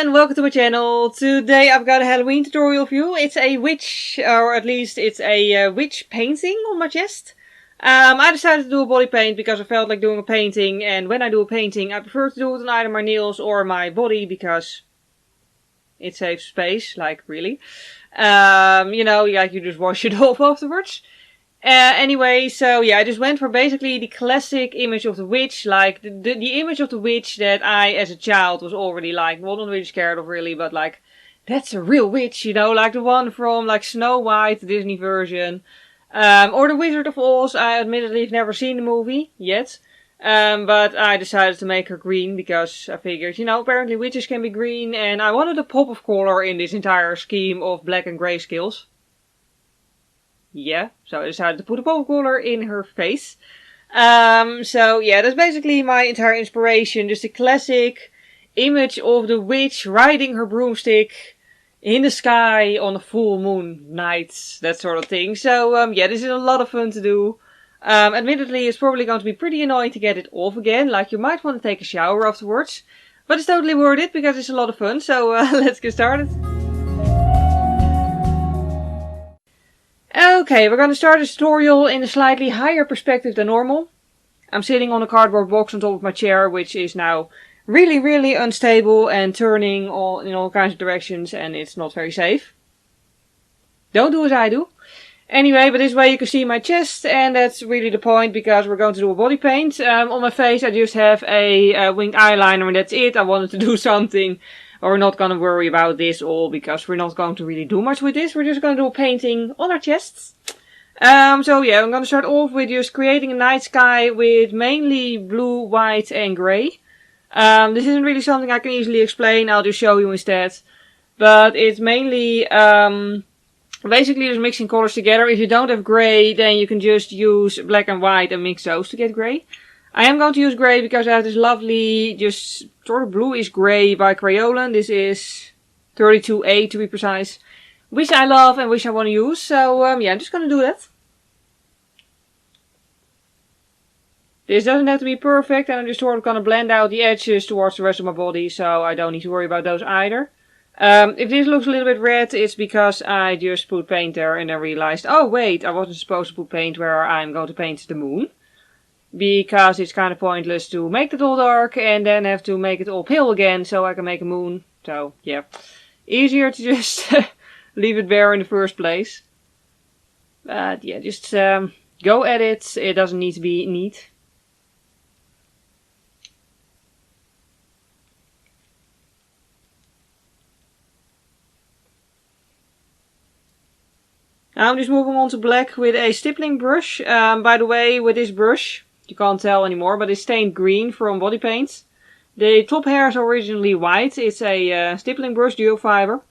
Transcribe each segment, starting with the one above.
and welcome to my channel. Today I've got a Halloween tutorial for you. It's a witch, or at least it's a witch painting on my chest. I decided to do a body paint because I felt like doing a painting, and when I do a painting I prefer to do it on either my nails or my body because it saves space, like really. You know, like you just wash it off afterwards. Anyway, so yeah, I just went for basically the classic image of the witch, like the image of the witch that I, as a child, was already like, well, not really scared of really, but like, that's a real witch, you know, like the one from like Snow White, the Disney version, or the Wizard of Oz. I admittedly have never seen the movie yet, but I decided to make her green because I figured, you know, apparently witches can be green, and I wanted a pop of color in this entire scheme of black and grey scales. Yeah, so I decided to put a pop color in her face. So yeah, that's basically my entire inspiration. Just a classic image of the witch riding her broomstick in the sky on a full moon night, that sort of thing. So yeah, this is a lot of fun to do. Admittedly, it's probably going to be pretty annoying to get it off again. Like, you might want to take a shower afterwards. But it's totally worth it because it's a lot of fun. So let's get started. Okay, we're going to start this tutorial in a slightly higher perspective than normal. I'm sitting on a cardboard box on top of my chair, which is now really unstable and turning in all kinds of directions, and it's not very safe. Don't do as I do. Anyway, but this way you can see my chest, and that's really the point because we're going to do a body paint. On my face I just have a winged eyeliner and that's it. I wanted to do something. We're not going to worry about this all because we're not going to really do much with this. We're just going to do a painting on our chests. So yeah, I'm going to start off with just creating a night sky with mainly blue, white and grey. This isn't really something I can easily explain. I'll just show you instead. But it's mainly basically just mixing colors together. If you don't have grey, then you can just use black and white and mix those to get grey. I am going to use grey because I have this lovely, just sort of bluish grey by Kryolan. This is 32A to be precise. Which I love and which I want to use. So yeah, I'm just going to do that. This doesn't have to be perfect, and I'm just sort of going to blend out the edges towards the rest of my body. So I don't need to worry about those either. If this looks a little bit red, it's because I just put paint there and then realized, oh wait, I wasn't supposed to put paint where I'm going to paint the moon. Because it's kind of pointless to make it all dark and then have to make it all pale again so I can make a moon. So yeah, easier to just leave it bare in the first place. But yeah, just go at it. It doesn't need to be neat. Now I'm just moving on to black with a stippling brush. By the way, with this brush, you can't tell anymore, but it's stained green from Bodypaint. The top hairs are originally white. It's a stippling brush, dual fiber.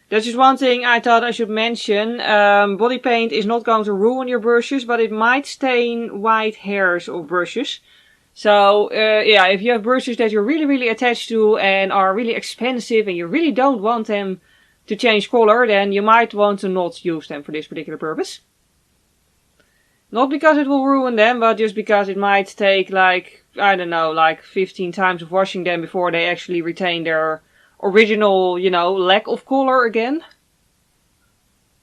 That's just one thing I thought I should mention. Bodypaint is not going to ruin your brushes, but it might stain white hairs of brushes. So yeah, if you have brushes that you're really attached to and are really expensive and you really don't want them to change color, then you might want to not use them for this particular purpose. Not because it will ruin them, but just because it might take like, I don't know, like 15 times of washing them before they actually retain their original, you know, lack of color again.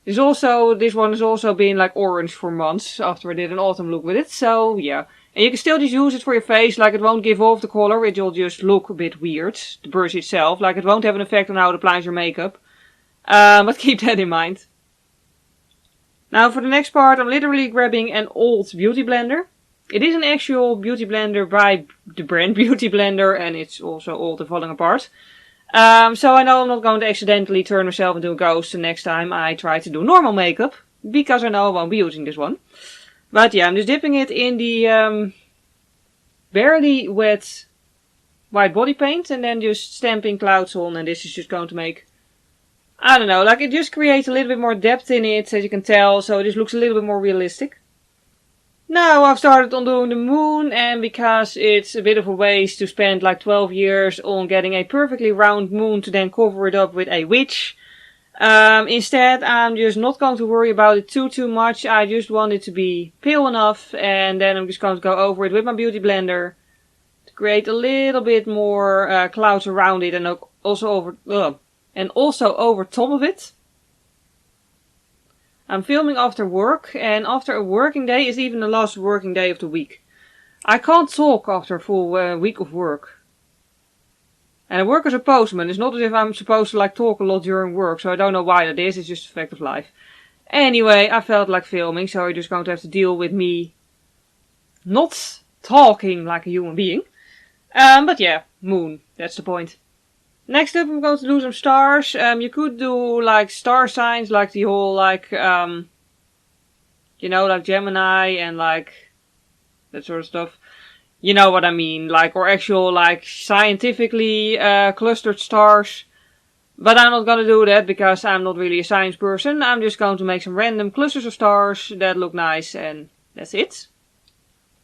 This one has also been like orange for months after I did an autumn look with it, so yeah. And you can still just use it for your face, like it won't give off the color, it will just look a bit weird, the brush itself. Like it won't have an effect on how it applies your makeup. But keep that in mind. Now for the next part, I'm literally grabbing an old beauty blender. It is an actual beauty blender by the brand Beauty Blender, and it's also old and falling apart. So I know I'm not going to accidentally turn myself into a ghost the next time I try to do normal makeup, because I know I won't be using this one. But yeah, I'm just dipping it in the barely wet white body paint and then just stamping clouds on, and this is just going to make, I don't know, like it just creates a little bit more depth in it, as you can tell, so it just looks a little bit more realistic. Now I've started on doing the moon, and because it's a bit of a waste to spend like 12 years on getting a perfectly round moon to then cover it up with a witch, instead I'm just not going to worry about it too much. I just want it to be pale enough, and then I'm just going to go over it with my beauty blender to create a little bit more clouds around it, and also over top of it, I'm filming after work, and after a working day is even the last working day of the week. I can't talk after a full week of work. And I work as a postman. It's not as if I'm supposed to like talk a lot during work, so I don't know why that is. It's just a fact of life. Anyway, I felt like filming, so you're just going to have to deal with me not talking like a human being. But yeah, moon. That's the point. Next up, I'm going to do some stars. You could do like star signs, like the whole like, like Gemini and like that sort of stuff. You know what I mean, like, or actual like scientifically clustered stars. But I'm not gonna do that because I'm not really a science person. I'm just going to make some random clusters of stars that look nice, and that's it.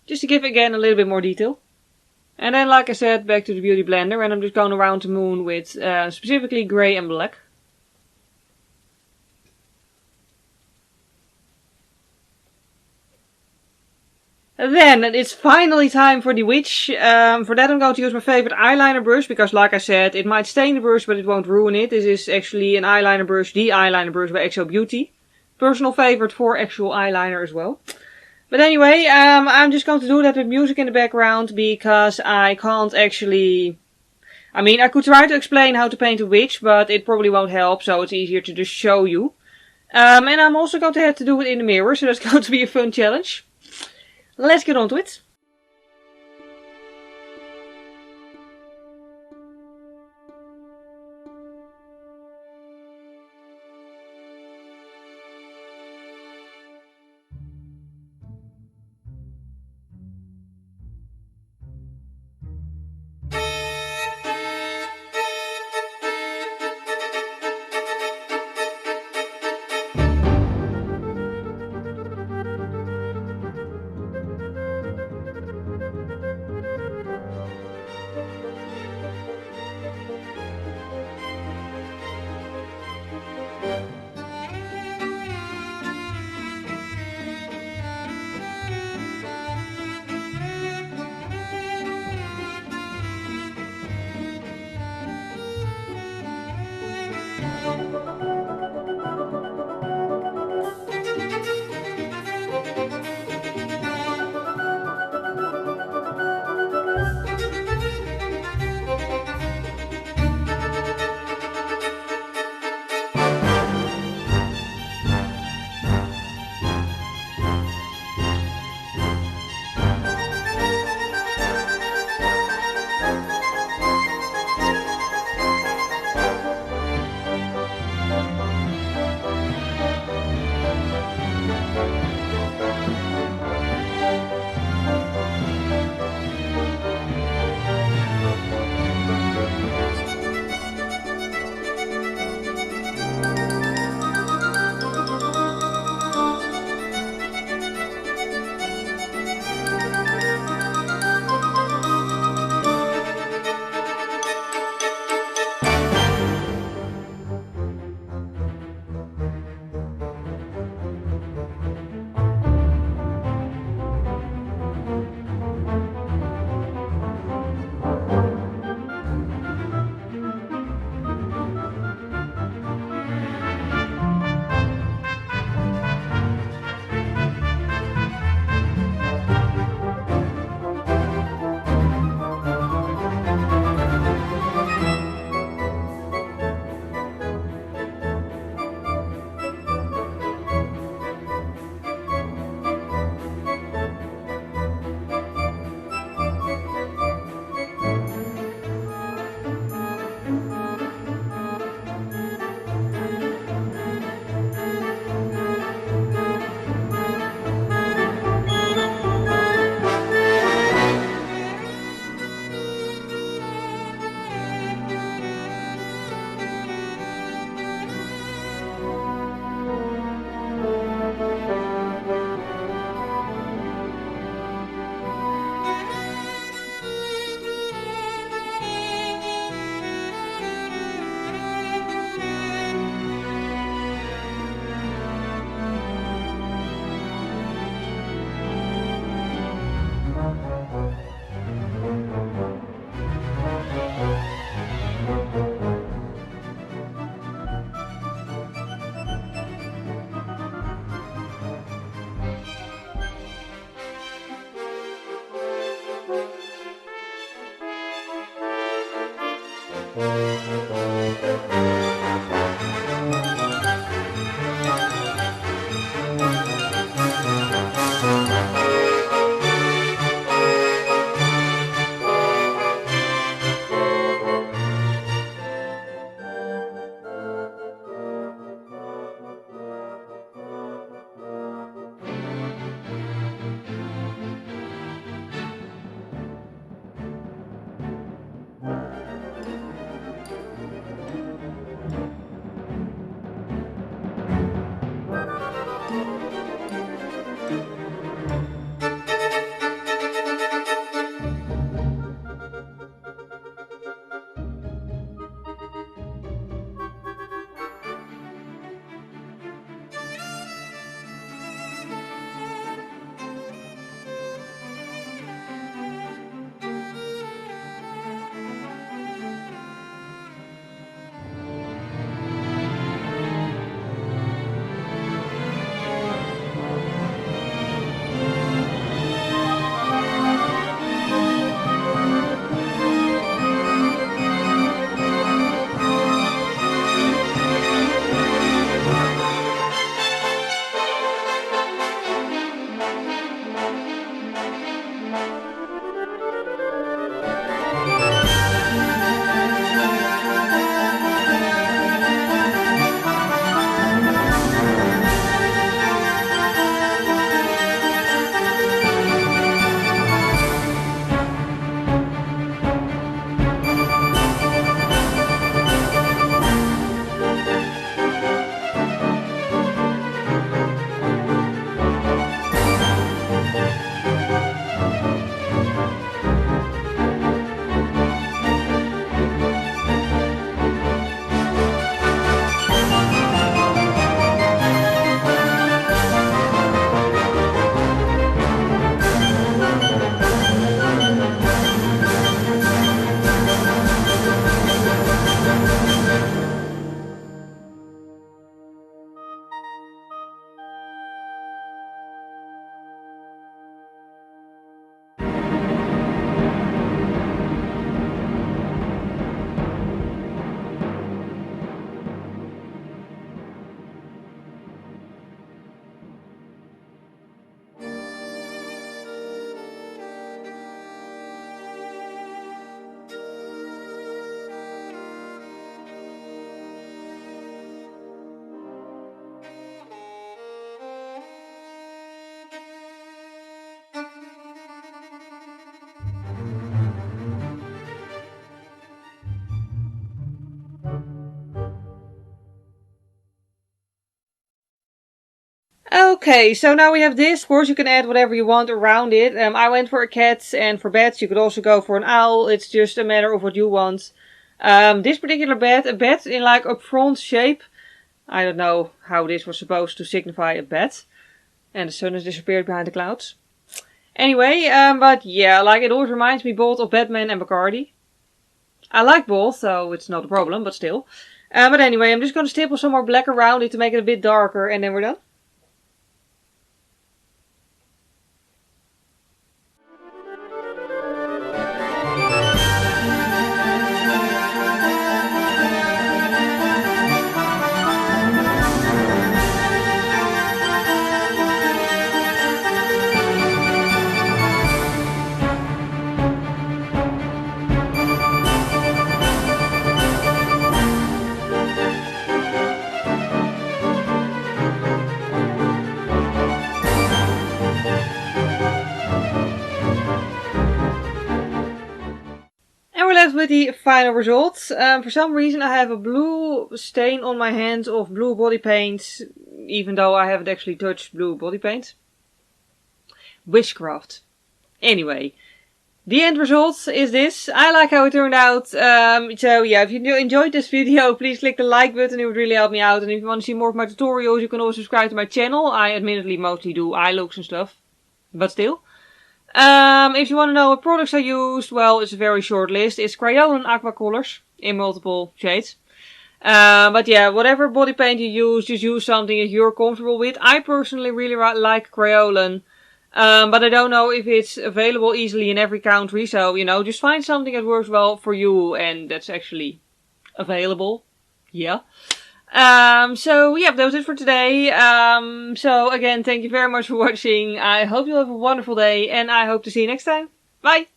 Just to give again a little bit more detail. And then, like I said, back to the Beauty Blender, and I'm just going around the moon with specifically grey and black. And then it's finally time for the witch. For that I'm going to use my favorite eyeliner brush, because like I said, it might stain the brush but it won't ruin it. This is actually an eyeliner brush, the eyeliner brush by XO Beauty. Personal favorite for actual eyeliner as well. But anyway, I'm just going to do that with music in the background, because I can't actually... I mean, I could try to explain how to paint a witch, but it probably won't help, so it's easier to just show you. And I'm also going to have to do it in the mirror, so that's going to be a fun challenge. Let's get on to it. Okay, so now we have this. Of course, you can add whatever you want around it. I went for a cat, and for beds, you could also go for an owl. It's just a matter of what you want. This particular bed, a bed in like a front shape. I don't know how this was supposed to signify a bed. And the sun has disappeared behind the clouds. Anyway, but yeah, like it always reminds me both of Batman and Bacardi. I like both, so it's not a problem, but still. But anyway, I'm just going to stipple some more black around it to make it a bit darker, and then we're done. With the final results. For some reason I have a blue stain on my hands of blue body paint, even though I haven't actually touched blue body paint. Witchcraft. Anyway, the end result is this. I like how it turned out. So yeah, if you enjoyed this video, please click the like button, it would really help me out. And if you want to see more of my tutorials, you can also subscribe to my channel. I admittedly mostly do eye looks and stuff, but still. If you want to know what products I used, well, it's a very short list. It's Kryolan Aqua Colors in multiple shades. But yeah, whatever body paint you use, just use something that you're comfortable with. I personally really like Kryolan, but I don't know if it's available easily in every country. So, you know, just find something that works well for you, and that's actually available. Yeah. So yeah, that was it for today. So again, thank you very much for watching. I hope you have a wonderful day and I hope to see you next time. Bye!